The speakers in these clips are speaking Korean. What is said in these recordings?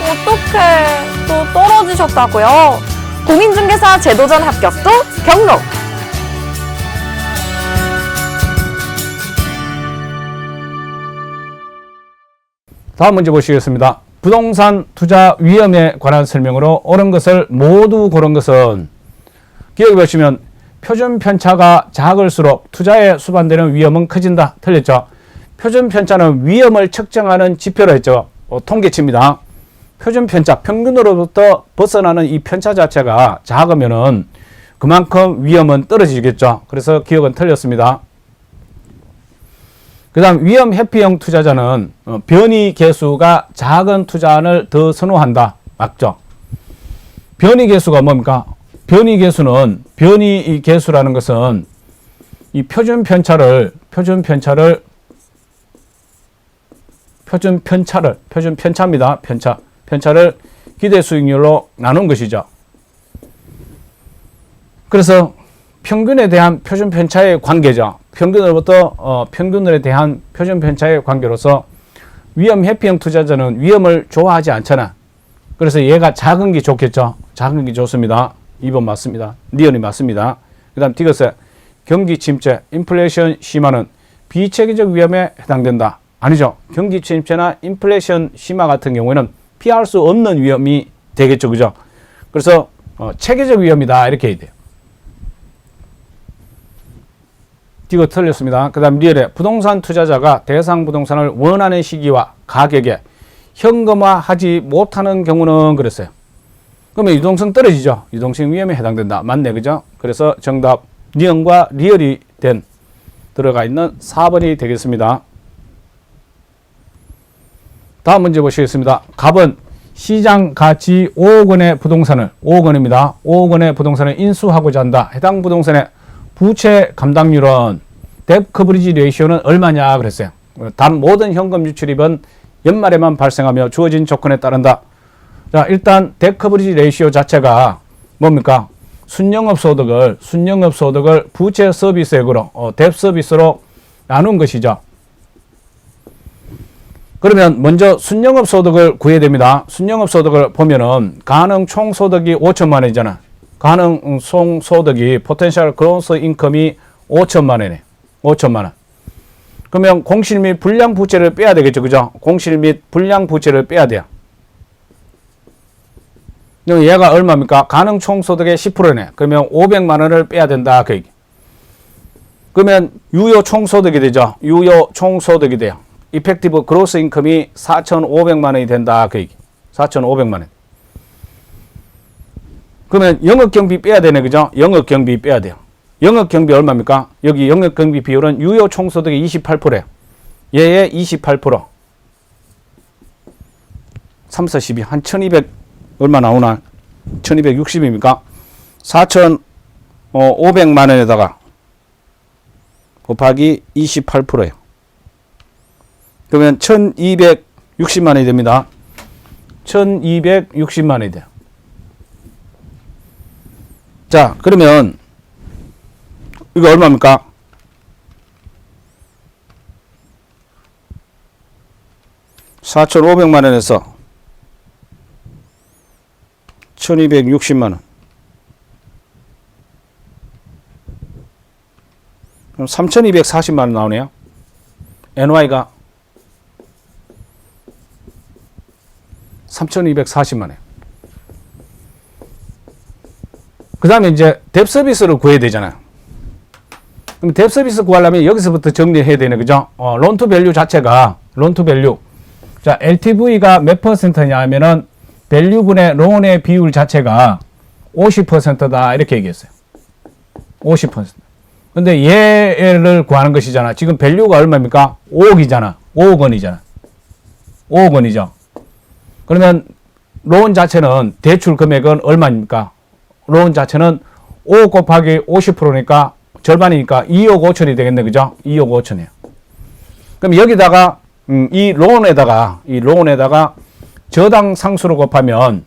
어떡해. 또 떨어지셨다고요? 공인중개사 제도전 합격도 경로. 다음 문제 보시겠습니다. 부동산 투자 위험에 관한 설명으로 옳은 것을 모두 고른 것은, 기억해 보시면 표준 편차가 작을수록 투자에 수반되는 위험은 커진다. 틀렸죠? 표준 편차는 위험을 측정하는 지표로 했죠. 통계치입니다. 표준 편차, 평균으로부터 벗어나는 이 편차 자체가 작으면은 그만큼 위험은 떨어지겠죠. 그래서 기억은 틀렸습니다. 그 다음 위험 회피형 투자자는 변이 계수가 작은 투자안을 더 선호한다. 맞죠? 변이 계수가 뭡니까? 변이 계수는, 변이 계수라는 것은 이 표준 편차를 편차를 기대 수익률로 나눈 것이죠. 그래서 평균에 대한 표준 편차의 관계죠. 평균에 대한 표준 편차의 관계로서 위험 회피형 투자자는 위험을 좋아하지 않잖아. 그래서 얘가 작은 게 좋겠죠. 작은 게 좋습니다. 2번 맞습니다. 니은이 맞습니다. 그 다음 디귿에 경기 침체, 인플레이션 심화는 비체계적 위험에 해당된다. 아니죠. 경기 침체나 인플레이션 심화 같은 경우에는 피할 수 없는 위험이 되겠죠. 그죠? 그래서 체계적 위험이다. 이렇게 해야 돼요. 이거 틀렸습니다. 그 다음 리얼에 부동산 투자자가 대상 부동산을 원하는 시기와 가격에 현금화하지 못하는 경우는 그랬어요. 그러면 유동성 떨어지죠. 유동성 위험에 해당된다. 맞네. 그죠? 그래서 정답 니은과 리얼이 들어가 있는 4번이 되겠습니다. 다음 문제 보시겠습니다. 갑은 시장 가치 5억 원의 부동산을, 5억 원입니다. 5억 원의 부동산을 인수하고자 한다. 해당 부동산의 부채 감당률은 뎁 커버리지 레이시오는 얼마냐 그랬어요. 단 모든 현금 유출입은 연말에만 발생하며 주어진 조건에 따른다. 자, 일단 뎁 커버리지 레이시오 자체가 뭡니까? 순영업 소득을 부채 서비스액으로 뎁 서비스로 나눈 것이죠. 그러면 먼저 순영업 소득을 구해야 됩니다. 순영업 소득을 보면은 가능 총 소득이 5천만 원이잖아. 가능 총 소득이 포텐셜 그로스 인컴이 5천만 원이네. 5천만 원. 그러면 공실 및 불량 부채를 빼야 되겠죠. 그죠? 공실 및 불량 부채를 빼야 돼요. 얘가 얼마입니까? 가능 총 소득의 10%네. 그러면 500만 원을 빼야 된다. 그 얘기. 그러면 유효 총 소득이 되죠. 유효 총 소득이 돼요. 이펙티브 그로스 인컴이 4,500만 원이 된다. 그 얘기. 4,500만 원. 그러면 영업경비 빼야 되네. 그죠? 영업경비 빼야 돼요. 영업경비 얼마입니까? 여기 영업경비 비율은 유효 총소득의 28%예요. 얘의 28%. 3, 4, 12. 한 1200 얼마 나오나? 1260입니까? 4,500만 원에다가 곱하기 28%예요. 그러면 1260만 원이 됩니다. 1260만 원이 돼요. 자, 그러면 이거 얼마입니까? 4,500만 원에서 1,260만 원. 그럼 3,240만 원 나오네요. NY가 3,240만 원. 그 다음에 이제 뎁 서비스를 구해야 되잖아요. 그럼 뎁 서비스 구하려면 여기서부터 정리해야 되네. 그죠? 론 투 밸류 자체가, 론 투 밸류. 자, LTV가 몇 퍼센트냐 하면은 밸류분의 론의 비율 자체가 50%다. 이렇게 얘기했어요. 50%. 근데 얘를 구하는 것이잖아. 지금 밸류가 얼마입니까? 5억이잖아. 5억 원이잖아. 5억 원이죠. 그러면 론 자체는 대출 금액은 얼마입니까? 론 자체는 5 곱하기 50%니까 절반이니까 2억 5천이 되겠네. 그죠? 2억 5천이에요. 그럼 여기다가 이 론에다가 저당 상수로 곱하면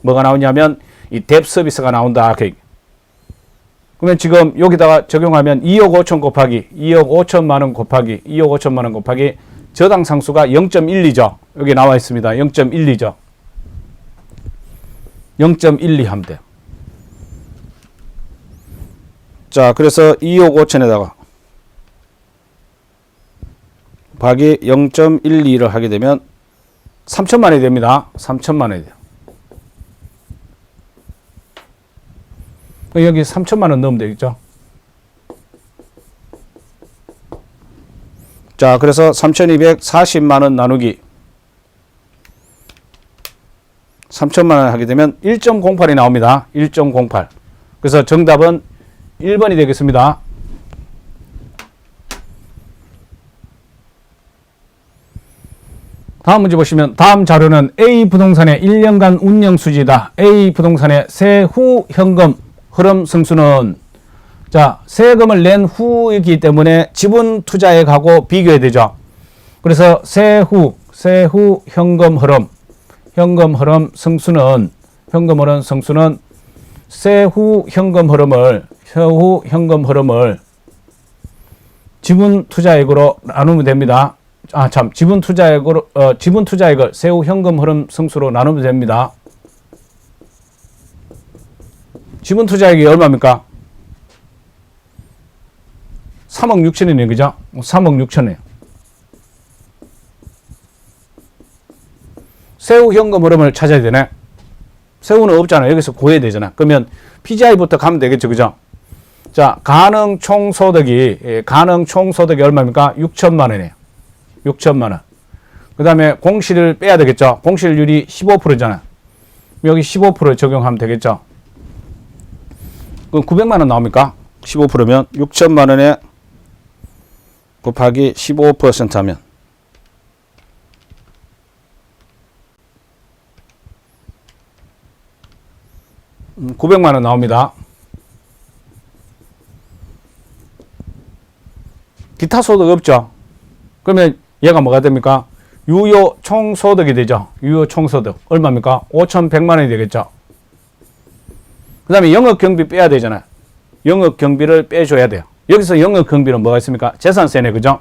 뭐가 나오냐면 이 뎁 서비스가 나온다. 그러면 지금 여기다가 적용하면 2억 5천 곱하기 2억 5천만 원 곱하기 2억 5천만 원 곱하기 저당 상수가 0.12죠. 여기 나와 있습니다. 0.12죠. 0.12 하면 돼요. 자, 그래서 2억 5천에다가 곱하기 0.12를 하게 되면 3천만 원이 됩니다. 3천만 원이 돼요. 여기 3천만 원 넣으면 되겠죠. 자, 그래서 3,240만 원 나누기 3천만 원 하게 되면 1.08이 나옵니다. 1.08. 그래서 정답은 1번이 되겠습니다. 다음 문제 보시면 다음 자료는 A 부동산의 1년간 운영 수지다. A 부동산의 세후 현금 흐름 승수는 자, 세금을 낸 후이기 때문에 지분 투자액하고 비교해야 되죠. 그래서 세후 현금 흐름 승수는 세후 현금 흐름을 지분 투자액으로 나누면 됩니다. 지분 투자액을 세후 현금 흐름 승수로 나누면 됩니다. 지분 투자액이 얼마입니까? 3억 6천이네요. 그죠? 3억 6천이에요. 세후 현금 흐름을 찾아야 되네. 세후는 없잖아요. 여기서 구해야 되잖아. 그러면 PGI부터 가면 되겠죠. 그죠? 자, 가능 총소득이 얼마입니까? 6천만 원이에요. 6천만 원. 그 다음에 공시를 빼야 되겠죠. 공시율이 15%잖아. 여기 15% 적용하면 되겠죠. 그럼 900만 원 나옵니까? 15%면 6천만 원에 곱하기 15% 하면 900만 원 나옵니다. 기타 소득 없죠. 그러면 얘가 뭐가 됩니까? 유효 총소득이 되죠. 유효 총소득 얼마입니까? 5,100만 원이 되겠죠. 그 다음에 영업 경비 빼야 되잖아요. 영업 경비를 빼줘야 돼요. 여기서 영업 경비는 뭐가 있습니까? 재산세네. 그죠?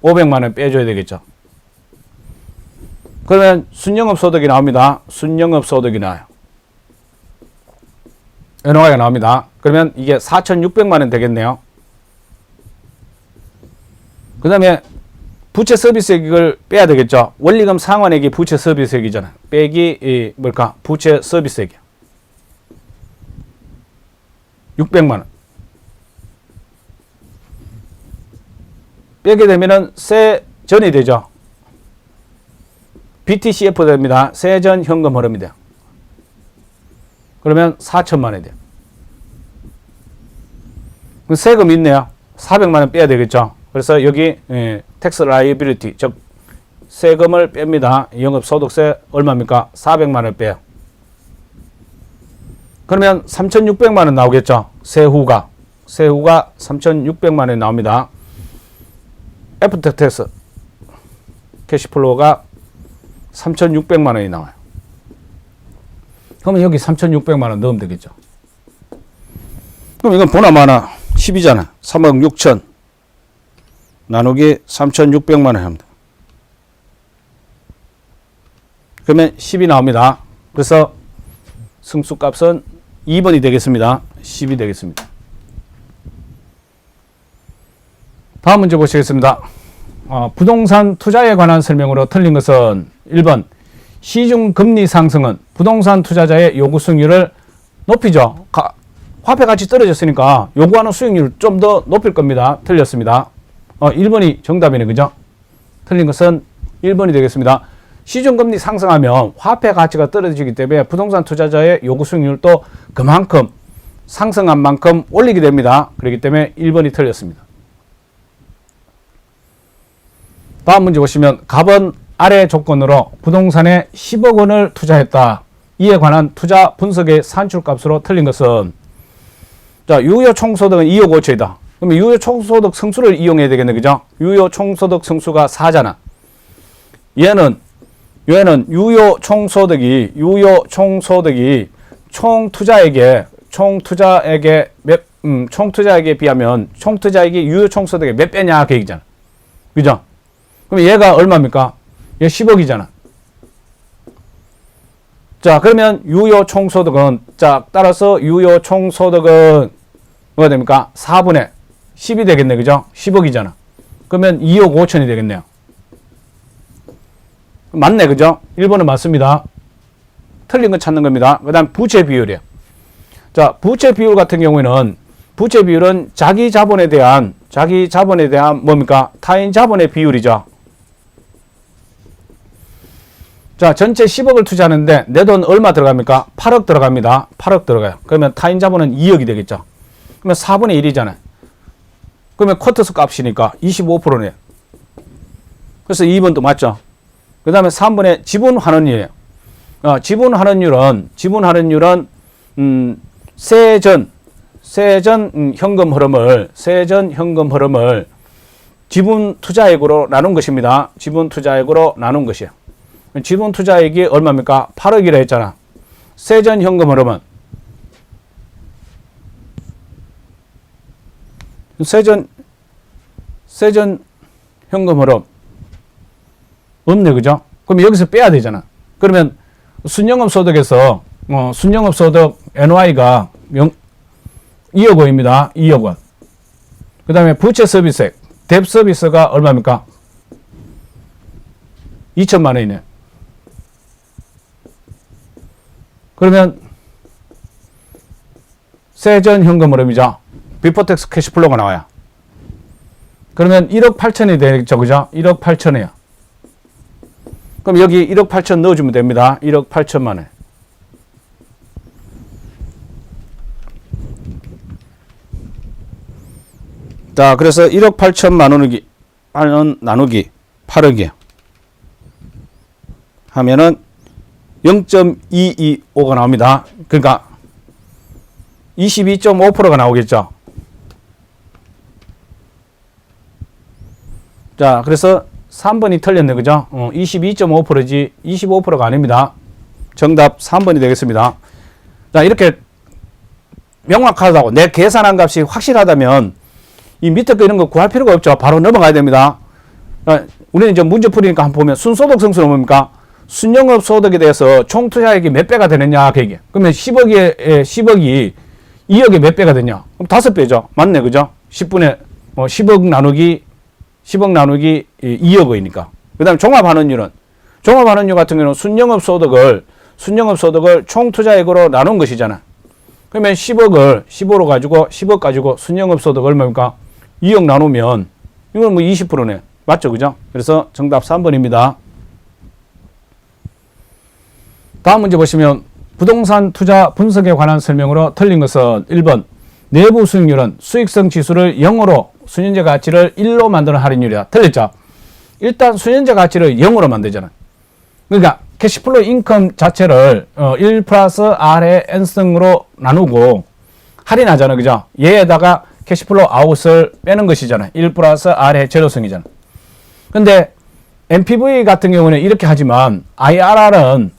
500만 원 빼줘야 되겠죠. 그러면 순영업 소득이 나옵니다. 순영업 소득이 나와요. NOI가 나옵니다. 그러면 이게 4,600만 원 되겠네요. 그 다음에 부채 서비스액을 빼야 되겠죠. 원리금 상환액이 부채 서비스액이잖아요. 빼기 뭘까? 부채 서비스액이요. 600만 원. 빼게 되면은 세전이 되죠. BTCF 됩니다. 세전 현금 흐름이 돼요. 그러면 4천만 원이 돼요. 세금 있네요. 400만 원 빼야 되겠죠. 그래서 여기 텍스 라이빌리티 즉 세금을 뺍니다. 영업소득세 얼마입니까? 400만 원 빼요. 그러면 3,600만 원 나오겠죠. 세후가 3,600만 원이 나옵니다. 애프터 텍스 캐시플로우가 3,600만 원이 나와요. 그러면 여기 3,600만 원 넣으면 되겠죠. 그럼 이건 보나마나 10이잖아. 3억 6천 나누기 3,600만 원 합니다. 그러면 10이 나옵니다. 그래서 승수값은 2번이 되겠습니다. 10이 되겠습니다. 다음 문제 보시겠습니다. 부동산 투자에 관한 설명으로 틀린 것은 1번 시중 금리 상승은 부동산 투자자의 요구 수익률을 높이죠. 화폐 가치 떨어졌으니까 요구하는 수익률을 좀 더 높일 겁니다. 틀렸습니다. 1번이 정답이네. 그죠? 틀린 것은 1번이 되겠습니다. 시중금리 상승하면 화폐 가치가 떨어지기 때문에 부동산 투자자의 요구 수익률도 그만큼 상승한 만큼 올리게 됩니다. 그렇기 때문에 1번이 틀렸습니다. 다음 문제 보시면 갑은 아래 조건으로 부동산에 10억 원을 투자했다. 이에 관한 투자 분석의 산출값으로 틀린 것은 자, 유효 총소득은 2억 5천이다. 그러면 유효 총소득 승수를 이용해야 되겠네. 그죠? 유효 총소득 승수가 4잖아. 얘는 유효 총소득이 총투자액에 비하면 총투자액이 유효 총소득의 몇 배냐 그 얘기잖아. 그죠? 그럼 얘가 얼마입니까? 얘 10억이잖아. 자, 그러면 유효 총소득은, 자, 따라서 유효 총소득은 뭐가 됩니까? 4분의 10이 되겠네. 그죠? 10억이잖아. 그러면 2억 5천이 되겠네요. 맞네. 그죠? 1번은 맞습니다. 틀린 건 찾는 겁니다. 그 다음 부채 비율이에요. 자, 부채 비율 같은 경우에는 부채 비율은 자기 자본에 대한 뭡니까? 타인 자본의 비율이죠. 자, 전체 10억을 투자하는데 내 돈 얼마 들어갑니까? 8억 들어갑니다. 8억 들어가요. 그러면 타인 자본은 2억이 되겠죠. 그러면 4분의 1이잖아요. 그러면 쿼터스 값이니까 25%네요. 그래서 2번도 맞죠. 그 다음에 3번에 지분 환원율이에요. 지분 환원율은 세전 현금 흐름을 지분 투자액으로 나눈 것입니다. 지분 투자액으로 나눈 것이에요. 지분 투자액이 얼마입니까? 8억이라 했잖아. 세전 현금 흐름은 세전 현금 흐름 없네. 그죠? 그럼 여기서 빼야 되잖아. 그러면 순영업 소득에서 순영업 소득 NOI가 2억 원입니다. 2억 원. 그 다음에 부채 서비스액 뎁 서비스가 얼마입니까? 2천만 원이네. 그러면 세전 현금 흐름이죠. 비포 텍스 캐시플로우가 나와요. 그러면 1억 8천이 되겠죠. 그죠? 1억 8천이에요. 그럼 여기 1억 8천 넣어주면 됩니다. 1억 8천만 원. 자, 그래서 1억 8천만 원 나누기 8억이에요. 하면은 0.225가 나옵니다. 그러니까 22.5%가 나오겠죠. 자, 그래서 3번이 틀렸네. 그죠? 22.5%지 25%가 아닙니다. 정답 3번이 되겠습니다. 자, 이렇게 명확하다고 내 계산한 값이 확실하다면 이 밑에 거 이런 거 구할 필요가 없죠. 바로 넘어가야 됩니다. 우리는 이제 문제 풀이니까 한번 보면 순소득 성수는 뭡니까? 순영업 소득에 대해서 총 투자액이 몇 배가 되느냐 그 얘기예요. 그러면 10억이 2억에 몇 배가 되냐? 그럼 5배죠. 맞네. 그죠? 10억 나누기 2억이니까. 그 다음에 종합환원율은 종합환원율 같은 경우는 순영업 소득을 총 투자액으로 나눈 것이잖아. 그러면 10억 가지고 순영업 소득 얼마입니까? 2억 나누면 이건 뭐 20%네. 맞죠? 그죠? 그래서 정답 3번입니다. 다음 문제 보시면 부동산 투자 분석에 관한 설명으로 틀린 것은 1번 내부 수익률은 수익성 지수를 0으로 순현재 가치를 1로 만드는 할인율이다. 틀렸죠? 일단 순현재 가치를 0으로 만들잖아. 그러니까 캐시플로우 인컴 자체를 1 플러스 R의 N승으로 나누고 할인하잖아. 그죠? 얘에다가 캐시플로우 아웃을 빼는 것이잖아. 1 플러스 R의 제로성이잖아. 근데 NPV 같은 경우는 이렇게 하지만 IRR은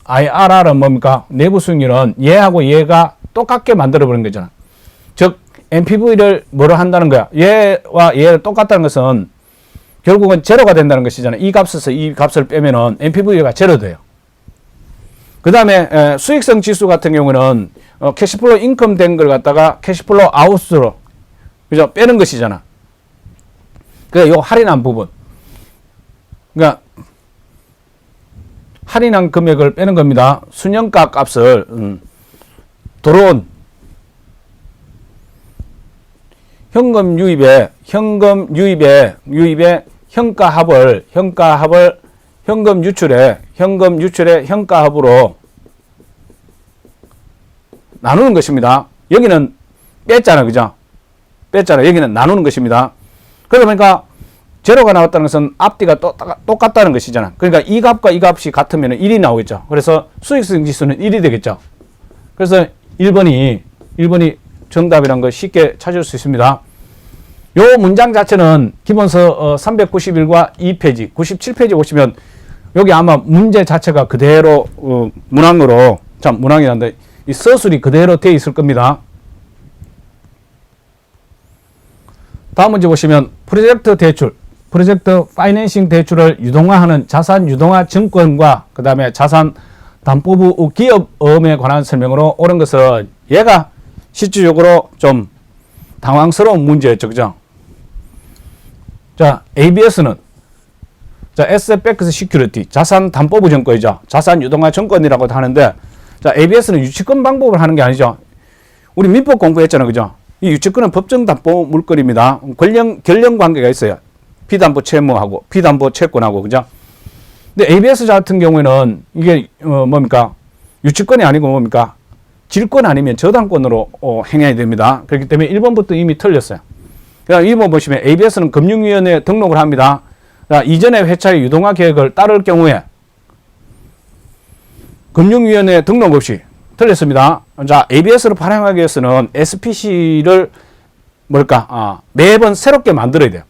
뭡니까? 내부 수익률은 얘하고 얘가 똑같게 만들어버린 거잖아. 즉 NPV를 뭐로 한다는 거야? 얘와 얘를 똑같다는 것은 결국은 제로가 된다는 것이잖아. 이 값에서 이 값을 빼면은 NPV가 제로 돼요. 그 다음에 수익성 지수 같은 경우는 캐시플로우 인컴 된 걸 갖다가 캐시플로우 아웃으로 그죠? 빼는 것이잖아. 그래, 요 할인한 부분. 그러니까 할인한 금액을 빼는 겁니다. 순영가 값을 들어온 현금 유입에 현가합을 현금 유출의 현가합으로 나누는 것입니다. 여기는 뺐잖아. 그죠? 뺐잖아. 여기는 나누는 것입니다. 그러다 보니까 제로가 나왔다는 것은 앞뒤가 똑같다는 것이잖아. 그러니까 이 값과 이 값이 같으면 1이 나오겠죠. 그래서 수익성 지수는 1이 되겠죠. 그래서 1번이 정답이라는 걸 쉽게 찾을 수 있습니다. 요 문장 자체는 기본서 391과 2페이지, 97페이지 보시면 여기 아마 문제 자체가 그대로 문항이란데 이 서술이 그대로 되어 있을 겁니다. 다음 문제 보시면 프로젝트 대출 프로젝트 파이낸싱 대출을 유동화하는 자산 유동화 증권과 그 다음에 자산 담보부 기업음에 관한 설명으로 옳은 것은 얘가 실질적으로 좀 당황스러운 문제였죠. 그죠? 자, ABS는 자, Asset Backed Security 자산 담보부 증권이죠. 자산 유동화 증권이라고도 하는데 자, ABS는 유치권 방법을 하는 게 아니죠. 우리 민법 공부했잖아요. 그죠? 이 유치권은 법정 담보 물건입니다. 결령 관계가 있어요. 피담보 채무하고 피담보 채권하고 그죠? 근데 ABS 같은 경우에는 이게 뭡니까? 유치권이 아니고 뭡니까? 질권 아니면 저당권으로 행해야 됩니다. 그렇기 때문에 1번부터 이미 틀렸어요. 그다음 2번 보시면 ABS는 금융위원회에 등록을 합니다. 자, 이전의 회차의 유동화 계획을 따를 경우에 금융위원회에 등록 없이 틀렸습니다. 자, ABS를 발행하기 위해서는 SPC를 매번 새롭게 만들어야 돼요.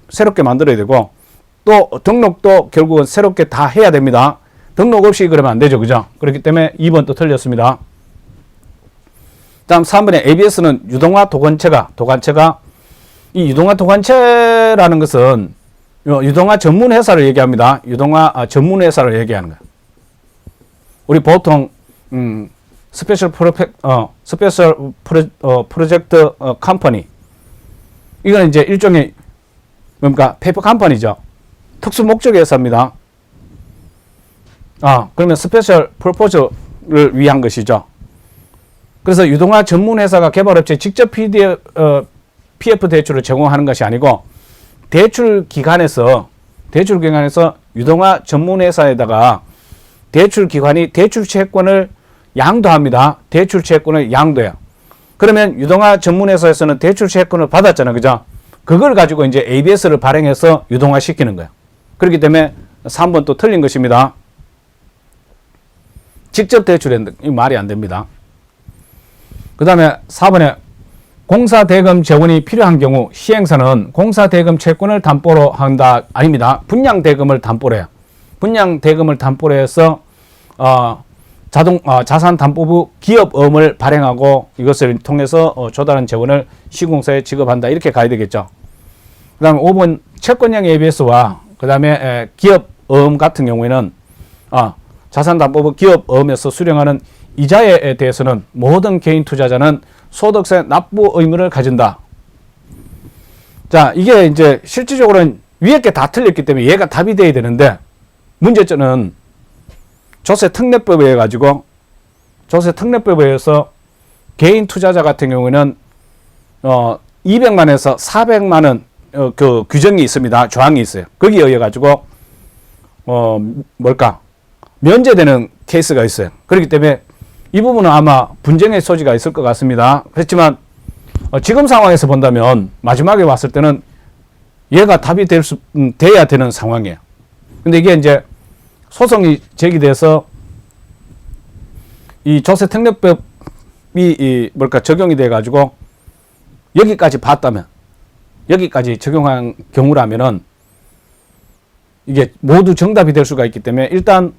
새롭게 만들어야 되고 또 등록도 결국은 새롭게 다 해야 됩니다. 등록 없이 그러면 안 되죠. 그죠? 그렇기 때문에 2번도 틀렸습니다. 다음 3번에 ABS는 유동화 도관체가 이 유동화 도관체라는 것은 유동화 전문 회사를 얘기합니다. 유동화 전문 회사를 얘기하는 거예요. 우리 보통 스페셜 프로젝트 컴퍼니 이거는 이제 일종의 뭡니까? 페이퍼 컴퍼니죠. 특수 목적 회사입니다. 그러면 스페셜 프로포즈를 위한 것이죠. 그래서 유동화 전문 회사가 개발업체에 직접 PF 대출을 제공하는 것이 아니고 대출 기관에서 유동화 전문 회사에다가 대출 기관이 대출 채권을 양도합니다. 대출 채권을 양도해요. 그러면 유동화 전문 회사에서는 대출 채권을 받았잖아요. 그죠? 그걸 가지고 이제 ABS를 발행해서 유동화 시키는 거예요. 그렇기 때문에 3번 또 틀린 것입니다. 직접 대출했는데 이 말이 안 됩니다. 그 다음에 4번에 공사대금 재원이 필요한 경우 시행사는 공사대금 채권을 담보로 한다. 아닙니다. 분양대금을 담보로 해요. 분양대금을 담보로 해서 자산담보부 기업음을 발행하고 이것을 통해서 조달한 재원을 시공사에 지급한다. 이렇게 가야 되겠죠. 그 다음에 5번 채권형 ABS와 그 다음에 기업음 같은 경우에는 자산담보부 기업음에서 수령하는 이자에 대해서는 모든 개인 투자자는 소득세 납부 의무를 가진다. 자, 이게 이제 실질적으로는 위에 게 다 틀렸기 때문에 얘가 답이 돼야 되는데 문제점은 조세특례법에 의해 가지고 조세특례법에 의해서 개인 투자자 같은 경우는 200만에서 400만 원 그 규정이 있습니다. 조항이 있어요. 거기에 의해 가지고 면제되는 케이스가 있어요. 그렇기 때문에 이 부분은 아마 분쟁의 소지가 있을 것 같습니다. 그렇지만 지금 상황에서 본다면 마지막에 왔을 때는 얘가 답이 돼야 되는 상황이에요. 근데 이게 이제 소송이 제기돼서 이 조세특례법이 적용이 돼 가지고 여기까지 봤다면 여기까지 적용한 경우라면은 이게 모두 정답이 될 수가 있기 때문에 일단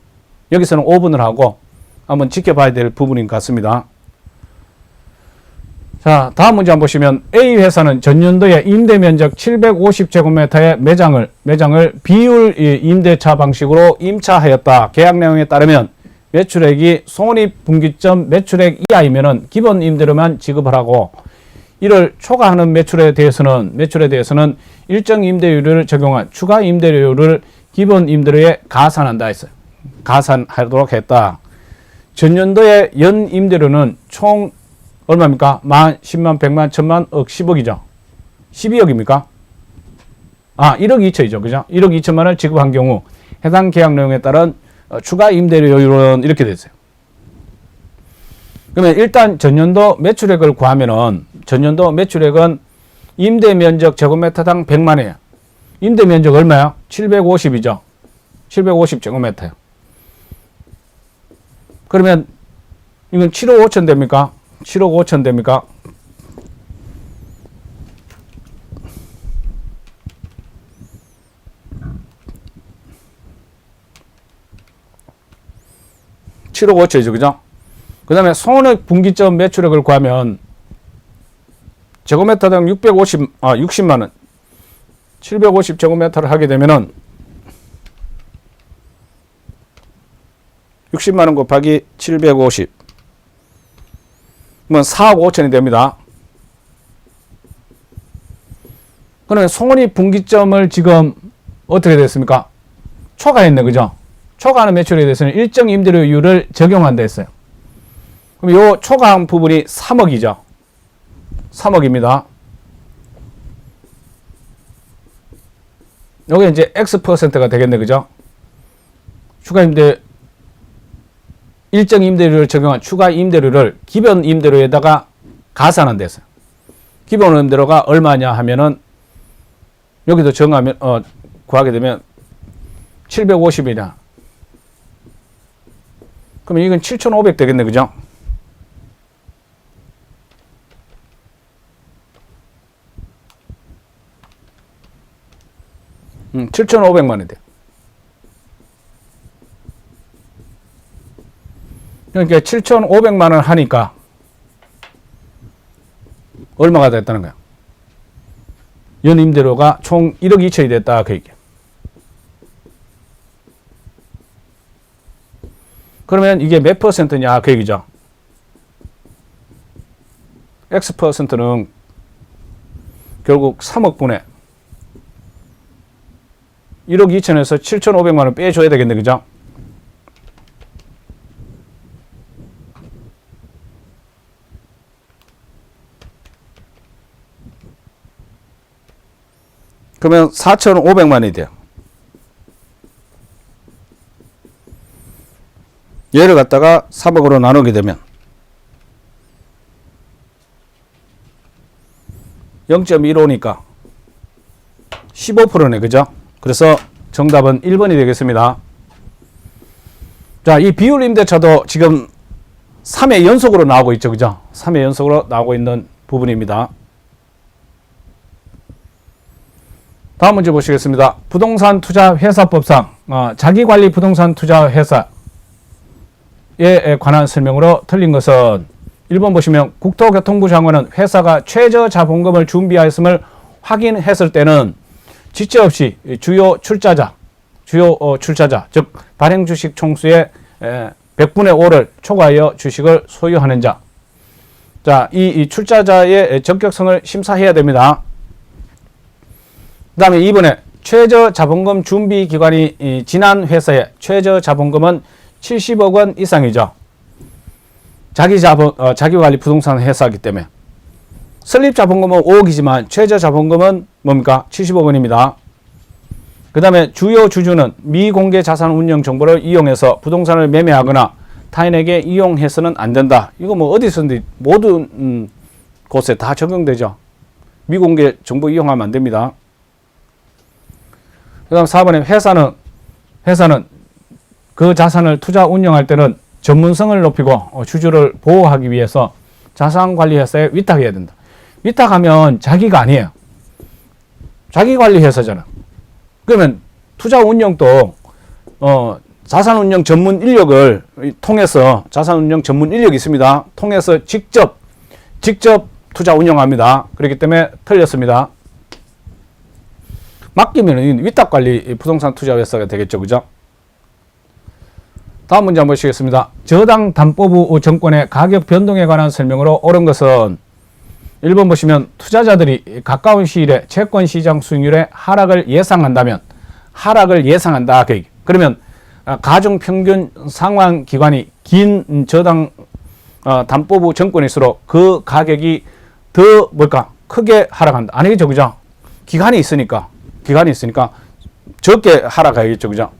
여기서는 5분을 하고 한번 지켜봐야 될 부분인 것 같습니다. 자, 다음 문제 한번 보시면 A 회사는 전년도에 임대면적 750제곱미터의 매장을 비율 임대차 방식으로 임차하였다. 계약 내용에 따르면 매출액이 손익분기점 매출액 이하이면은 기본 임대료만 지급을 하고 이를 초과하는 매출에 대해서는 일정 임대료를 적용한 추가 임대료를 기본 임대료에 가산한다 했어요. 가산하도록 했다. 전년도의 연 임대료는 총 얼마입니까? 만, 10만, 100만, 1000만, 억, 10억이죠. 12억입니까? 1억 2천이죠. 그죠? 1억 2천만 원을 지급한 경우 해당 계약 내용에 따른 추가 임대료율은 이렇게 됐어요. 그러면 일단 전년도 매출액을 구하면은 전년도 매출액은 임대 면적 제곱미터당 100만이에요. 임대 면적 얼마야? 750이죠. 750제곱미터요. 그러면 이건 7억 5천 됩니까? 7억 5천 됩니까? (7억 5천이죠) 그죠? 그 다음에 손익분기점 매출액을 구하면 제곱미터당 60만원 750제곱미터를 하게 되면은 60만원 곱하기 750. 그러면 4억 5천이 됩니다. 그러면 송원이 분기점을 지금 어떻게 됐습니까? 초과했네, 그죠? 초과하는 매출에 대해서는 일정 임대료율을 적용한다 했어요. 그럼 요 초과한 부분이 3억이죠. 3억입니다. 요게 이제 X%가 되겠네, 그죠? 추가 임대, 일정 임대료를 적용한 추가 임대료를 기본 임대료에다가 가산한 데서 기본 임대료가 얼마냐 하면은 여기도 정하면 구하게 되면 750이냐. 그러면 이건 7,500 되겠네, 그죠? 음, 7,500만 원 돼. 그러니까 7,500만 원 하니까 얼마가 됐다는 거야? 연 임대료가 총 1억 2천이 됐다, 그 얘기야. 그러면 이게 몇 퍼센트냐, 그 얘기죠. X%는 결국 3억 분의 1억 2천에서 7,500만 원 빼줘야 되겠네, 그죠? 그러면 4,500만 원이 돼요. 얘를 갖다가 3억으로 나누게 되면 0.15니까 15%네, 그죠? 그래서 정답은 1번이 되겠습니다. 자, 이 비율 임대차도 지금 3회 연속으로 나오고 있죠, 그죠? 3회 연속으로 나오고 있는 부분입니다. 다음 문제 보시겠습니다. 부동산 투자 회사법상 자기관리 부동산 투자 회사에 관한 설명으로 틀린 것은 1번 보시면 국토교통부 장관은 회사가 최저 자본금을 준비하였음을 확인했을 때는 지체 없이 주요 출자자 즉 발행 주식 총수의 100분의 5를 초과하여 주식을 소유하는 자. 자, 이 출자자의 적격성을 심사해야 됩니다. 그 다음에 2번에 최저 자본금 준비 기간이 지난 회사의 최저 자본금은 70억 원 이상이죠. 자기관리 부동산 회사이기 때문에. 설립 자본금은 5억이지만 최저 자본금은 뭡니까? 70억 원입니다. 그 다음에 주요 주주는 미공개 자산 운영 정보를 이용해서 부동산을 매매하거나 타인에게 이용해서는 안 된다. 이거 뭐 어디서든지 모든 곳에 다 적용되죠. 미공개 정보 이용하면 안 됩니다. 그 다음 4번에 회사는 그 자산을 투자 운영할 때는 전문성을 높이고 주주를 보호하기 위해서 자산관리회사에 위탁해야 된다. 위탁하면 자기가 아니에요. 자기관리회사잖아. 그러면 투자 운영도 자산운용 전문 인력을 통해서 자산운용 전문 인력이 있습니다. 통해서 직접 투자 운영합니다. 그렇기 때문에 틀렸습니다. 맡기면 위탁관리 부동산 투자회사가 되겠죠, 그죠? 다음 문제 한번 보시겠습니다. 저당 담보부 정권의 가격 변동에 관한 설명으로 옳은 것은 1번 보시면 투자자들이 가까운 시일에 채권 시장 수익률의 하락을 예상한다면 예상한다. 그러면 가중 평균 상환 기간이 긴 저당 담보부 정권일수록 그 가격이 더 크게 하락한다. 아니겠죠, 그죠? 기간이 있으니까 적게 하락하겠죠, 그죠?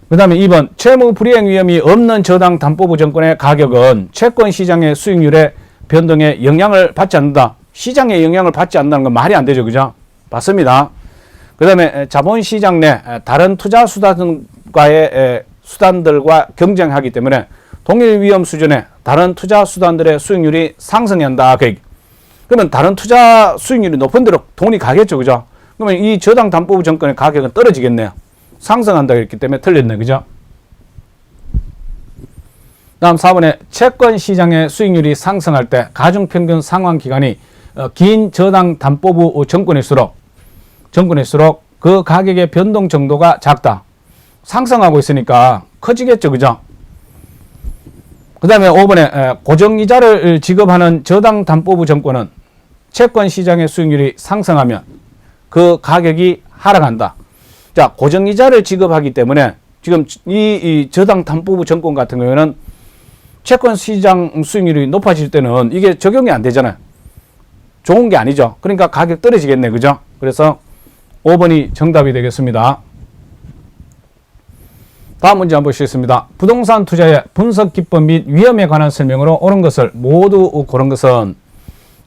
그 다음에 2번 채무 불이행 위험이 없는 저당 담보부 정권의 가격은 채권 시장의 수익률의 변동에 영향을 받지 않는다. 시장에 영향을 받지 않는다는 건 말이 안 되죠, 그죠? 맞습니다. 그 다음에 자본시장 내 다른 투자 수단과의 수단들과 경쟁하기 때문에 동일 위험 수준의 다른 투자 수단들의 수익률이 상승한다. 그러면 다른 투자 수익률이 높은 대로 돈이 가겠죠, 그죠? 그러면 이 저당 담보부 정권의 가격은 떨어지겠네요. 상승한다 했기 때문에 틀렸네, 그죠? 다음 4번에 채권 시장의 수익률이 상승할 때 가중평균 상환 기간이 긴 저당 담보부 정권일수록 그 가격의 변동 정도가 작다. 상승하고 있으니까 커지겠죠. 그죠? 그 다음에 5번에 고정이자를 지급하는 저당 담보부 정권은 채권 시장의 수익률이 상승하면 그 가격이 하락한다. 자, 고정이자를 지급하기 때문에 지금 이 저당 담보부 정권 같은 경우에는 채권 시장 수익률이 높아질 때는 이게 적용이 안 되잖아요. 좋은 게 아니죠. 그러니까 가격 떨어지겠네. 그죠? 그래서 5번이 정답이 되겠습니다. 다음 문제 한번 보시겠습니다. 부동산 투자의 분석 기법 및 위험에 관한 설명으로 옳은 것을 모두 고른 것은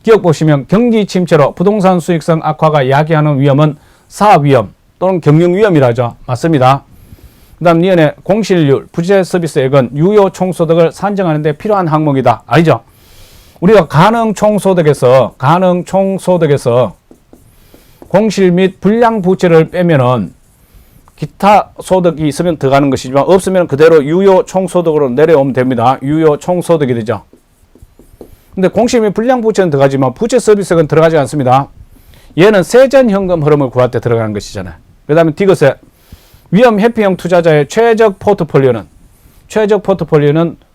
기억 보시면 경기 침체로 부동산 수익성 악화가 야기하는 위험은 사업 위험 또는 경영 위험이라죠. 맞습니다. 그 다음 니은의 공실률, 부재 서비스액은 유효 총소득을 산정하는 데 필요한 항목이다. 아니죠. 우리가 가능 총소득에서 공실 및 불량 부채를 빼면은 기타 소득이 있으면 들어가는 것이지만 없으면 그대로 유효 총소득으로 내려오면 됩니다. 유효 총소득이 되죠. 근데 공실 및 불량 부채는 들어가지만 부채 서비스액은 들어가지 않습니다. 얘는 세전 현금 흐름을 구할 때 들어가는 것이잖아요. 그 다음에 디귿에 위험 회피형 투자자의 최적 포트폴리오는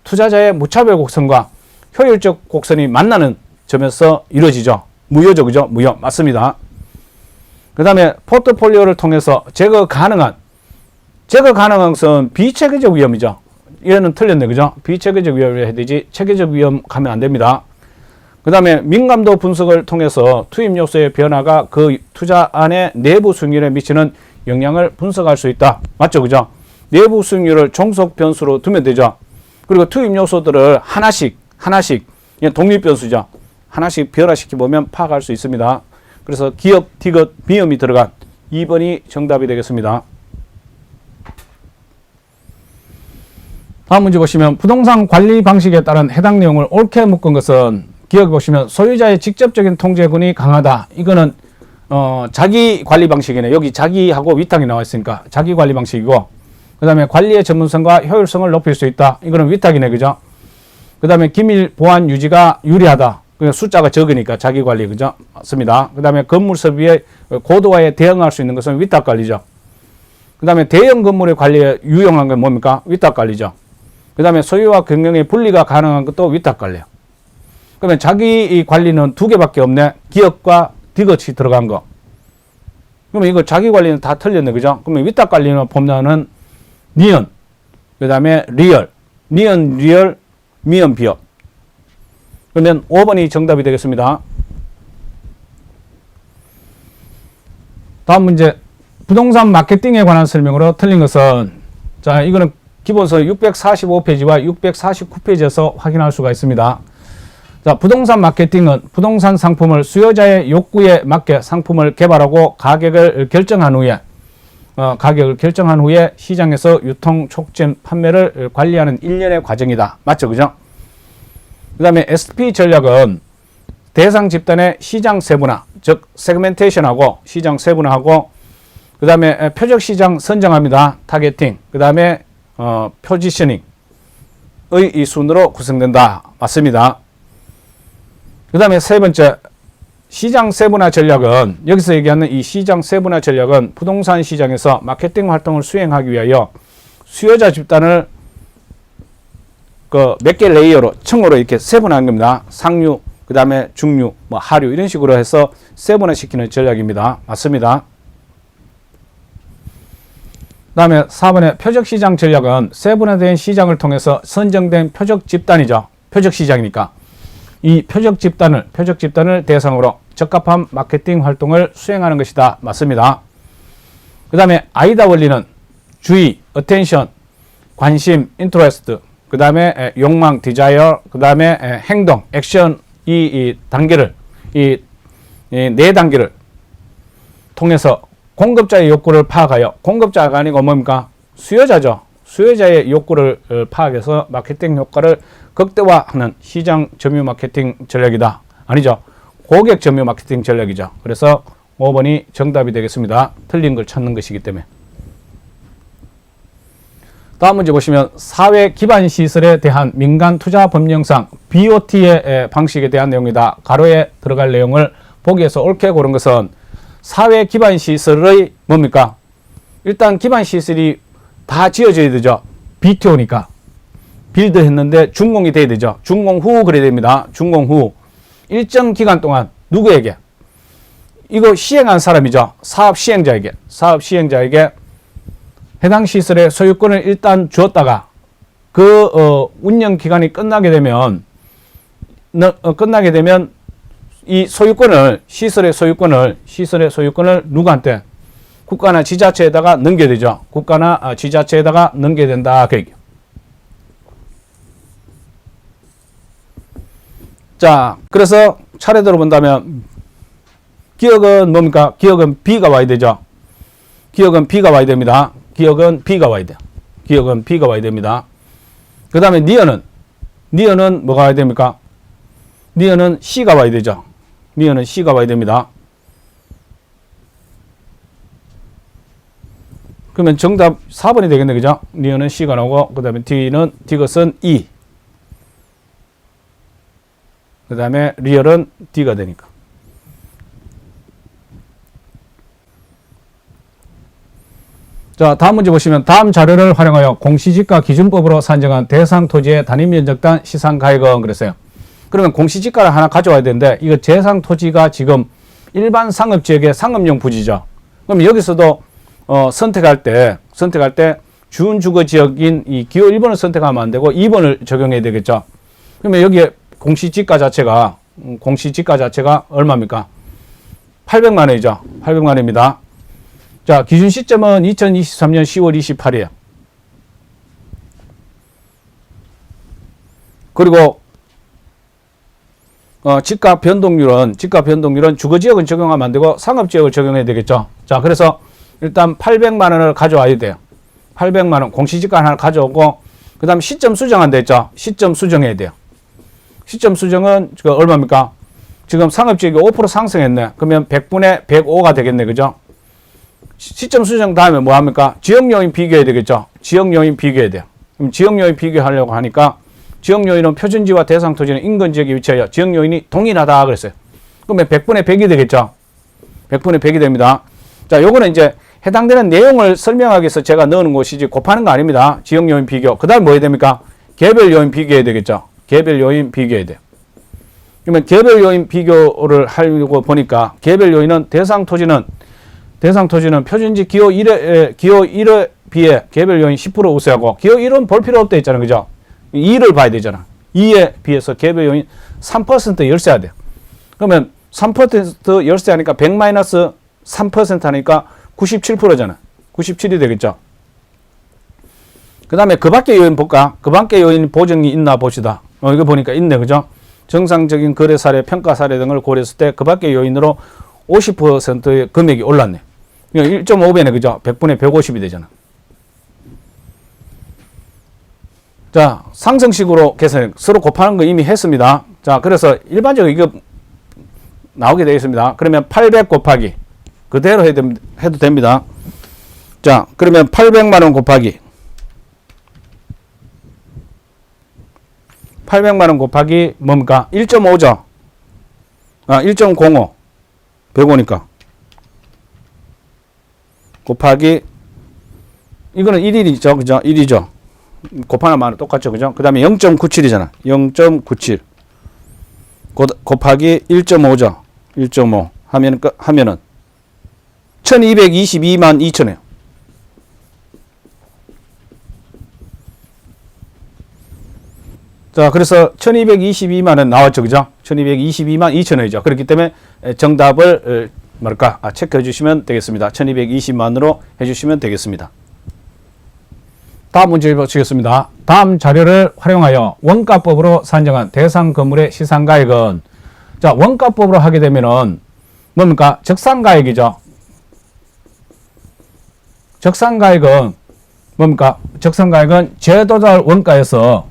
투자자의 무차별 곡선과 효율적 곡선이 만나는 점에서 이루어지죠. 무효죠. 그죠? 무효. 맞습니다. 그 다음에 포트폴리오를 통해서 제거 가능한 것은 비체계적 위험이죠. 얘는 틀렸네. 그죠? 비체계적 위험을 해야 되지 체계적 위험 가면 안 됩니다. 그 다음에 민감도 분석을 통해서 투입 요소의 변화가 그 투자 안의 내부 수익률에 미치는 영향을 분석할 수 있다. 맞죠? 그죠? 내부 수익률을 종속 변수로 두면 되죠. 그리고 투입 요소들을 하나씩 독립 변수죠. 하나씩 변화시켜 보면 파악할 수 있습니다. 그래서 기업, 디귿, 비음이 들어간 2번이 정답이 되겠습니다. 다음 문제 보시면 부동산 관리 방식에 따른 해당 내용을 옳게 묶은 것은 기억 보시면 소유자의 직접적인 통제권이 강하다. 이거는 자기 관리 방식이네. 여기 자기하고 위탁이 나와 있으니까 자기 관리 방식이고, 그 다음에 관리의 전문성과 효율성을 높일 수 있다. 이거는 위탁이네. 그죠? 그 다음에 기밀 보안 유지가 유리하다. 그냥 숫자가 적으니까 자기 관리. 그죠? 맞습니다. 그 다음에 건물 설비의 고도화에 대응할 수 있는 것은 위탁 관리죠. 그 다음에 대형 건물의 관리에 유용한 건 뭡니까? 위탁 관리죠. 그 다음에 소유와 경영의 분리가 가능한 것도 위탁 관리예요. 그러면 자기 관리는 두 개밖에 없네. 기업과 디귿이 들어간 거. 그러면 이거 자기 관리는 다 틀렸네. 그죠? 그러면 위탁 관리는 보면은 니은, 그 다음에 리얼, 니은, 리얼, 미음, 비읍. 그러면 5번이 정답이 되겠습니다. 다음 문제. 부동산 마케팅에 관한 설명으로 틀린 것은, 자, 이거는 기본서 645페이지와 649페이지에서 확인할 수가 있습니다. 자, 부동산 마케팅은 부동산 상품을 수요자의 욕구에 맞게 상품을 개발하고 가격을 결정한 후에 시장에서 유통 촉진 판매를 관리하는 일련의 과정이다. 맞죠? 그죠? 그 다음에 SP 전략은 대상 집단의 시장 세분화, 즉 세그멘테이션하고 시장 세분화하고, 그 다음에 표적 시장 선정합니다. 타겟팅. 그 다음에 포지셔닝의 이 순으로 구성된다. 맞습니다. 그 다음에 세 번째, 시장 세분화 전략은, 여기서 얘기하는 이 시장 세분화 전략은 부동산 시장에서 마케팅 활동을 수행하기 위하여 수요자 집단을 몇 개 레이어로, 층으로 이렇게 세분화한 겁니다. 상류, 그 다음에 중류, 하류, 이런 식으로 해서 세분화시키는 전략입니다. 맞습니다. 그 다음에 4번의 표적시장 전략은 세분화된 시장을 통해서 선정된 표적 집단이죠. 표적시장이니까. 이 표적 집단을 대상으로 적합한 마케팅 활동을 수행하는 것이다. 맞습니다. 그 다음에 아이다 원리는 주의, attention, 관심, interest, 그 다음에 욕망, desire, 그 다음에 행동, 액션, 이 단계를, 네 단계를 통해서 공급자의 욕구를 파악하여, 공급자가 아니고 뭡니까? 수요자죠. 수요자의 욕구를 파악해서 마케팅 효과를 극대화하는 시장 점유 마케팅 전략이다. 아니죠. 고객 점유 마케팅 전략이죠. 그래서 5번이 정답이 되겠습니다. 틀린 걸 찾는 것이기 때문에. 다음 문제 보시면 사회 기반 시설에 대한 민간 투자 법령상 BOT의 방식에 대한 내용이다. 가로에 들어갈 내용을 보기에서 옳게 고른 것은 사회 기반 시설의 뭡니까? 일단 기반 시설이 다 지어져야 되죠. BTO니까. 빌드 했는데 준공이 돼야 되죠. 준공 후 그래야 됩니다. 준공 후 일정 기간 동안 누구에게? 이거 시행한 사람이죠. 사업 시행자에게 해당 시설의 소유권을 일단 주었다가 운영 기간이 끝나게 되면 이 소유권을 시설의 소유권을 누구한테? 국가나 지자체에다가 넘겨야 되죠. 국가나 지자체에다가 넘겨야 된다 그 얘기예요. 자, 그래서 차례대로 본다면 기억은 뭡니까? 기억은 B가 와야 되죠. 기억은 B가 와야 됩니다. 기억은 B가 와야 돼요. 기억은 B가 와야 됩니다. 그 다음에 니은은 뭐가 와야 됩니까? 니은은 C가 와야 되죠. 니은은 C가 와야 됩니다. 그러면 정답 4번이 되겠네, 그죠? 니은은 C가 나오고, 그 다음에 D것은 E. 그 다음에 리얼은 D가 되니까. 자, 다음 문제 보시면 다음 자료를 활용하여 공시지가 기준법으로 산정한 대상 토지의 단위면적당 시상가액은 그랬어요. 그러면 공시지가를 하나 가져와야 되는데 이거 대상 토지가 지금 일반 상업지역의 상업용 부지죠. 그럼 여기서도 선택할 때 준주거지역인 이 기호 1번을 선택하면 안 되고 2번을 적용해야 되겠죠. 그러면 여기에 공시지가 자체가 얼마입니까? 800만 원이죠. 800만 원입니다. 자, 기준 시점은 2023년 10월 28일이에요. 그리고 지가 변동률은 주거지역은 적용하면 안 되고 상업지역을 적용해야 되겠죠. 자, 그래서 일단 800만 원을 가져와야 돼요. 800만 원 공시지가 하나 가져오고 그 다음 시점 수정한다 했죠. 시점 수정해야 돼요. 시점 수정은 얼마입니까? 지금 상업지역이 5% 상승했네. 그러면 100분의 105가 되겠네. 그죠? 시점 수정 다음에 뭐 합니까? 지역요인 비교해야 되겠죠. 지역요인 비교해야 돼요. 그럼 지역요인 비교하려고 하니까 지역요인은 표준지와 대상 토지는 인근지역에 위치하여 지역요인이 동일하다 그랬어요. 그러면 100분의 100이 되겠죠. 100분의 100이 됩니다. 자, 요거는 이제 해당되는 내용을 설명하기 위해서 제가 넣는 것이지 곱하는 거 아닙니다. 지역요인 비교. 그 다음 뭐 해야 됩니까? 개별요인 비교해야 되겠죠. 개별요인 비교해야 돼요. 그러면 개별요인 비교를 하려고 보니까 개별요인은 대상 토지는 표준지 기호 1에 비해 개별요인 10% 우세하고 기호 1은 볼 필요 없다 했잖아요. 그죠? 2를 봐야 되잖아. 2에 비해서 개별요인 3% 열세야 돼요. 그러면 3% 열세하니까 100-3% 하니까 97%잖아. 97이 되겠죠. 그 다음에 그 밖의 요인 볼까? 그 밖의 요인 보정이 있나 봅시다. 이거 보니까 있네. 그죠? 정상적인 거래 사례, 평가 사례 등을 고려했을 때 그 밖의 요인으로 50%의 금액이 올랐네. 1.5배네. 그죠? 100분의 150이 되잖아. 자, 상승식으로 계산, 서로 곱하는 거 이미 했습니다. 자, 그래서 일반적으로 이거 나오게 되어 있습니다. 그러면 800 곱하기, 그대로 해도 됩니다. 자, 그러면 800만 원 곱하기, 800만 원 곱하기 뭡니까? 1.5죠. 1.05. 105니까. 곱하기, 이거는 1이죠. 그죠? 1이죠. 곱하는 말은 똑같죠. 그죠? 그 다음에 0.97이잖아. 0.97. 곱하기 1.5죠. 1.5. 하면은 1222만 2천이에요. 자, 그래서 1222만 원 나왔죠. 그죠? 1222만 2천 원이죠. 그렇기 때문에 정답을 체크해 주시면 되겠습니다. 1220만으로 해 주시면 되겠습니다. 다음 문제 보시겠습니다. 다음 자료를 활용하여 원가법으로 산정한 대상 건물의 시상가액은, 자, 원가법으로 하게 되면은 뭡니까? 적산가액이죠. 적산가액은 뭡니까? 적산가액은 재조달 원가에서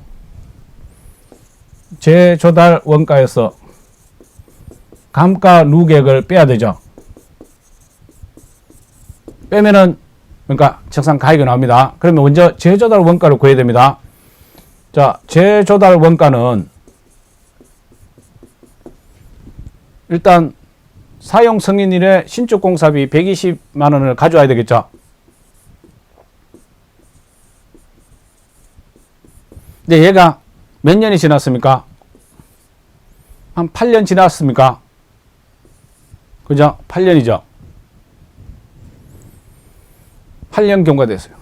감가 누계액을 빼야 되죠. 빼면은 그러니까 책상 가격이 나옵니다. 그러면 먼저 재조달 원가를 구해야 됩니다. 자, 재조달 원가는 일단 사용 승인일에 신축 공사비 120만 원을 가져와야 되겠죠. 근데 얘가 몇 년이 지났습니까? 한 8년 지났습니까? 그죠? 8년이죠. 8년 경과됐어요.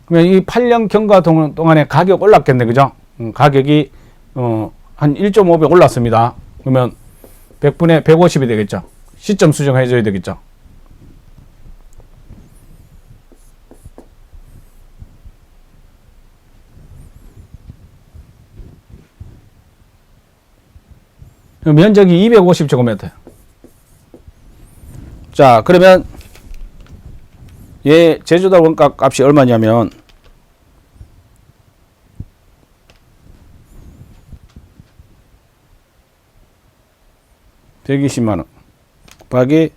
그러면 이 8년 경과 동안에 가격 올랐겠네, 그죠? 가격이 한 1.5배 올랐습니다. 그러면 100분의 150이 되겠죠. 시점 수정해줘야 되겠죠. 면적이 250제곱미터. 자, 그러면 얘 제조달 원가 값이 얼마냐면 120만 원 곱하기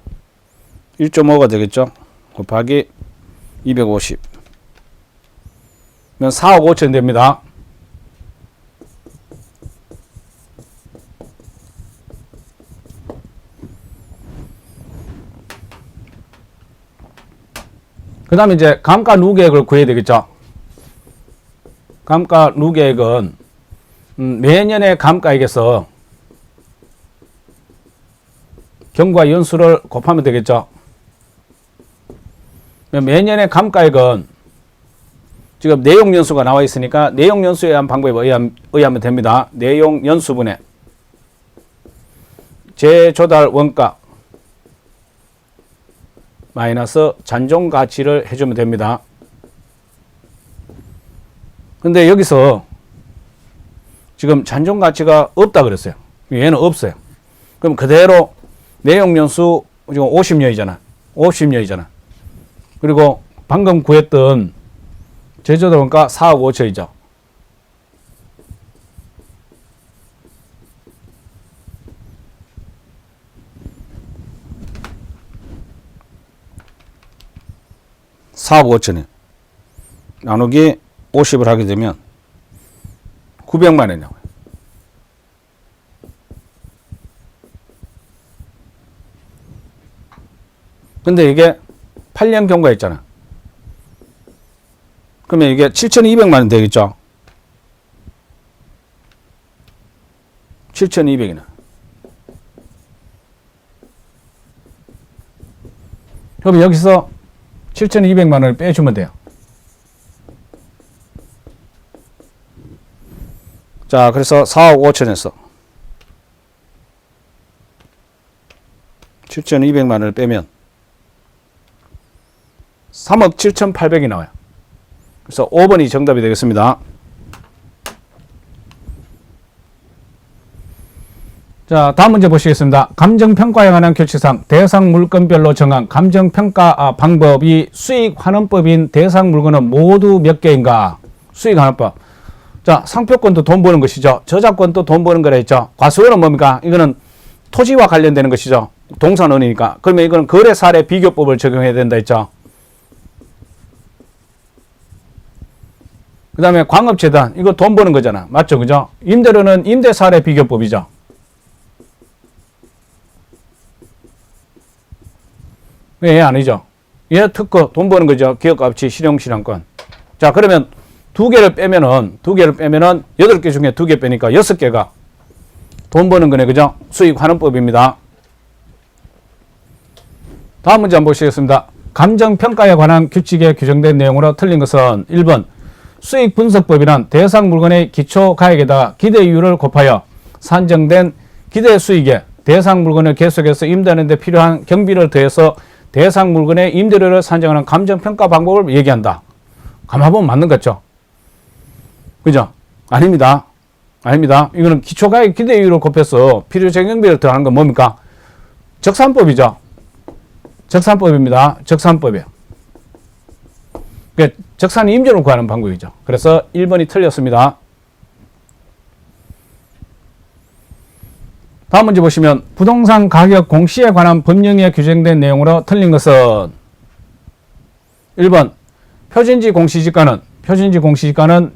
1.5가 되겠죠. 곱하기 250 면 4억 5천 됩니다. 그 다음에 이제 감가 누계액을 구해야 되겠죠. 감가 누계액은 매년의 감가액에서 경과 연수를 곱하면 되겠죠. 매년의 감가액은 지금 내용 연수가 나와 있으니까 내용 연수에 의한 방법에 의하면 됩니다. 내용 연수분의 재조달 원가 마이너스 잔존 가치를 해주면 됩니다. 근데 여기서 지금 잔존 가치가 없다 그랬어요. 얘는 없어요. 그럼 그대로 내용 연수 지금 50년이잖아. 50년이잖아. 그리고 방금 구했던 제조달 원가 4억 5천이죠. (4억 5천에) 나누기 50을 하게 되면 900만 원이 나와요. 근데 이게 8년 경과했잖아. 그러면 이게 7,200만 원 되겠죠? 7,200이나. 그럼 여기서 7,200만 원을 빼주면 돼요. 자, 그래서 4억 5천에서 7,200만 원을 빼면 3억 7,800이 나와요. 그래서 5번이 정답이 되겠습니다. 자, 다음 문제 보시겠습니다. 감정평가에 관한 규칙상 대상 물건별로 정한 감정평가 방법이 수익환원법인 대상 물건은 모두 몇 개인가? 수익환원법. 자, 상표권도 돈 버는 것이죠. 저작권도 돈 버는 거라 했죠. 과수원은 뭡니까? 이거는 토지와 관련되는 것이죠. 동산원이니까. 그러면 이거는 거래사례 비교법을 적용해야 된다 했죠. 그 다음에 광업재단, 이거 돈 버는 거잖아. 맞죠? 그죠? 임대료는 임대사례 비교법이죠. 왜 아니죠? 얘 특허 돈 버는 거죠. 기업가치 실용실현권. 자, 그러면 두 개를 빼면은 8개 중에 2개 빼니까 6개가 돈 버는 거네. 그죠? 수익환원법입니다. 다음 문제 한번 보시겠습니다. 감정평가에 관한 규칙에 규정된 내용으로 틀린 것은 1번 수익분석법이란 대상 물건의 기초가액에다가 기대이율을 곱하여 산정된 기대수익에 대상 물건을 계속해서 임대하는 데 필요한 경비를 더해서 대상 물건의 임대료를 산정하는 감정평가 방법을 얘기한다. 가만 보면 맞는 것 같죠? 그죠? 아닙니다. 아닙니다. 이거는 기초가액 기대이율을 곱해서 필요적 경비를 더하는 건 뭡니까? 적산법이죠. 적산법입니다. 적산법이에요. 그러니까 적산 임대료를 구하는 방법이죠. 그래서 1번이 틀렸습니다. 다음 문제 보시면 부동산 가격 공시에 관한 법령에 규정된 내용으로 틀린 것은 1번 표준지 공시지가는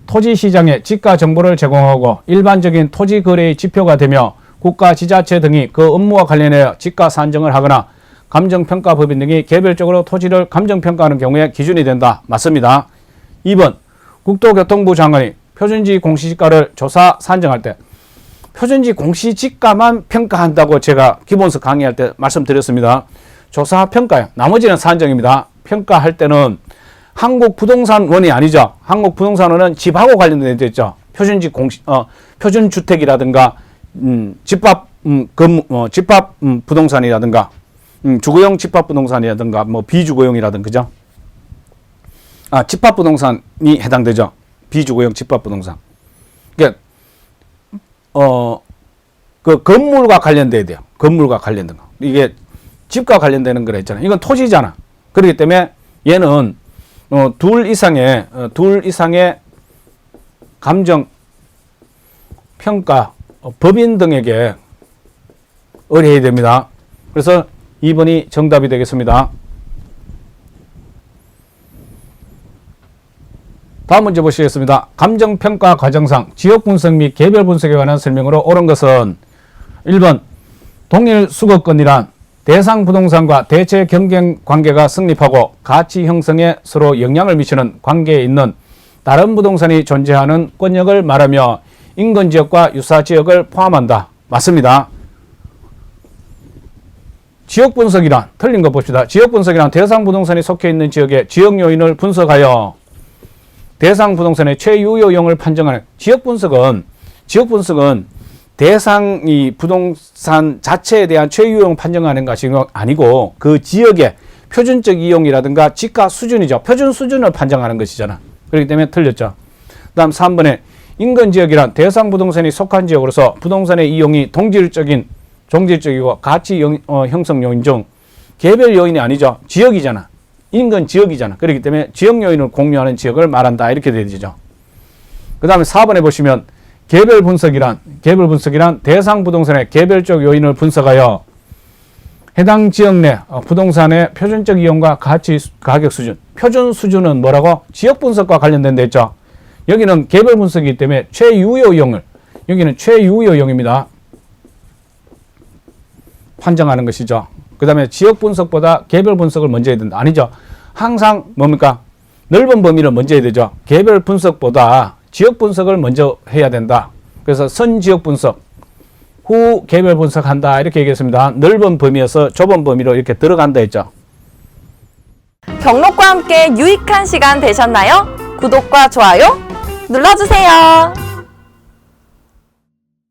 토지 시장에 지가 정보를 제공하고 일반적인 토지 거래의 지표가 되며 국가, 지자체 등이 그 업무와 관련하여 지가 산정을 하거나 감정평가법인 등이 개별적으로 토지를 감정평가하는 경우에 기준이 된다. 맞습니다. 2번 국토교통부 장관이 표준지 공시지가를 조사 산정할 때 표준지 공시지가만 평가한다고 제가 기본서 강의할 때 말씀드렸습니다. 조사 평가요. 나머지는 산정입니다. 평가할 때는 한국부동산원이 아니죠. 한국부동산원은 집하고 관련된 데 있죠. 표준지 공시 표준주택이라든가 집합 집합 부동산이라든가 주거용 집합 부동산이라든가 뭐 비주거용이라든가 그죠? 집합 부동산이 해당되죠. 비주거용 집합 부동산. 그러니까 그 건물과 관련돼야 돼요. 건물과 관련된 거. 이게 집과 관련되는 거라 했잖아요. 이건 토지잖아. 그렇기 때문에 얘는 둘 이상의 감정 평가 법인 등에게 의뢰해야 됩니다. 그래서 2번이 정답이 되겠습니다. 다음 문제 보시겠습니다. 감정평가 과정상 지역분석 및 개별분석에 관한 설명으로 옳은 것은 1번 동일 수거권이란 대상 부동산과 대체 경쟁 관계가 성립하고 가치 형성에 서로 영향을 미치는 관계에 있는 다른 부동산이 존재하는 권역을 말하며 인근지역과 유사지역을 포함한다. 맞습니다. 지역분석이란 틀린 거 봅시다. 지역분석이란 대상 부동산이 속해 있는 지역의 지역 요인을 분석하여 대상 부동산의 최유효용을 판정하는 지역분석은 대상 이 부동산 자체에 대한 최유효용 판정하는 것이 아니고 그 지역의 표준적 이용이라든가 지가 수준이죠. 표준 수준을 판정하는 것이잖아. 그렇기 때문에 틀렸죠. 다음 3번에 인근 지역이란 대상 부동산이 속한 지역으로서 부동산의 이용이 종질적이고 가치 형성 요인 중 개별 요인이 아니죠. 지역이잖아. 인근 지역이잖아. 그렇기 때문에 지역 요인을 공유하는 지역을 말한다. 이렇게 되죠. 그 다음에 4번에 보시면 개별 분석이란 대상 부동산의 개별적 요인을 분석하여 해당 지역 내 부동산의 표준적 이용과 가격 수준, 표준 수준은 뭐라고? 지역 분석과 관련된 데 있죠. 여기는 개별 분석이기 때문에 여기는 최유효용입니다. 판정하는 것이죠. 그 다음에 지역 분석보다 개별 분석을 먼저 해야 된다. 아니죠. 항상 뭡니까? 넓은 범위를 먼저 해야 되죠. 개별 분석보다 지역 분석을 먼저 해야 된다. 그래서 선지역 분석, 후 개별 분석한다. 이렇게 얘기했습니다. 넓은 범위에서 좁은 범위로 이렇게 들어간다 했죠. 경록과 함께 유익한 시간 되셨나요? 구독과 좋아요 눌러주세요.